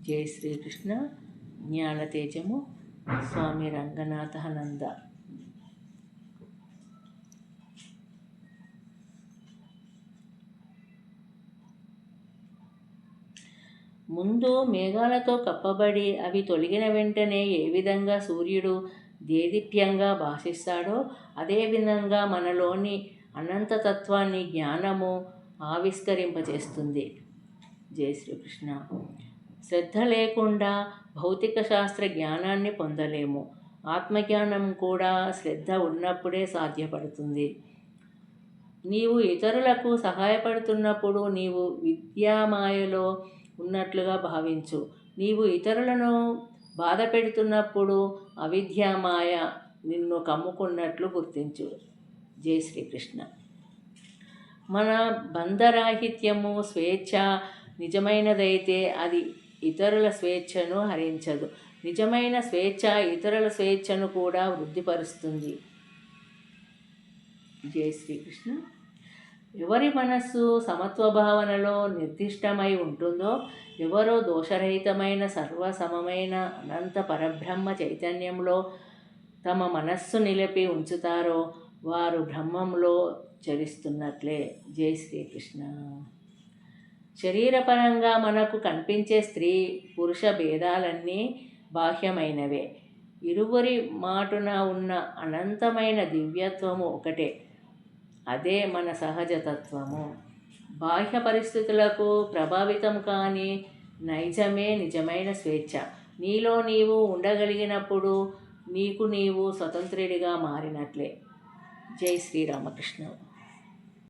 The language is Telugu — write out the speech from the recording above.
జై శ్రీకృష్ణ. జ్ఞానతేజము స్వామి రంగనాథానంద. ముందు మేఘాలతో కప్పబడి అవి తొలగిన వెంటనే ఏ విధంగా సూర్యుడు దేదీప్యంగా భాషిస్తాడో అదేవిధంగా మనలోని అనంతతత్వాన్ని జ్ఞానము ఆవిష్కరింపచేస్తుంది. జై శ్రీకృష్ణ. శ్రద్ధ లేకుండా భౌతిక శాస్త్ర జ్ఞానాన్ని పొందలేము. ఆత్మజ్ఞానం కూడా శ్రద్ధ ఉన్నప్పుడే సాధ్యపడుతుంది. నీవు ఇతరులకు సహాయపడుతున్నప్పుడు నీవు విద్యామాయలో ఉన్నట్లుగా భావించు. నీవు ఇతరులను బాధ పెడుతున్నప్పుడు అవిద్యామాయ నిన్ను కమ్ముకున్నట్లు గుర్తించు. జై శ్రీకృష్ణ. మన బంధరాహిత్యము స్వేచ్ఛ నిజమైనదైతే అది ఇతరుల స్వేచ్ఛను హరించదు. నిజమైన స్వేచ్ఛ ఇతరుల స్వేచ్ఛను కూడా వృద్ధిపరుస్తుంది. జై శ్రీకృష్ణ. ఎవరి మనస్సు సమత్వ భావనలో నిర్దిష్టమై ఉంటుందో, ఎవరో దోషరహితమైన సర్వసమమైన అనంత పరబ్రహ్మ చైతన్యంలో తమ మనస్సు నిలిపి ఉంచుతారో వారు బ్రహ్మంలో చరిస్తున్నట్లే. జై శ్రీకృష్ణ. శరీరపరంగా మనకు కనిపించే స్త్రీ పురుష భేదాలన్నీ బాహ్యమైనవే. ఇరువురి మాటున ఉన్న అనంతమైన దివ్యత్వము ఒకటే. అదే మన సహజతత్వము. బాహ్య పరిస్థితులకు ప్రభావితం కాని నైజమే నిజమైన స్వేచ్ఛ. నీలో నీవు ఉండగలిగినప్పుడు నీకు నీవు స్వతంత్రుడిగా మారినట్లే. జై శ్రీరామకృష్ణ.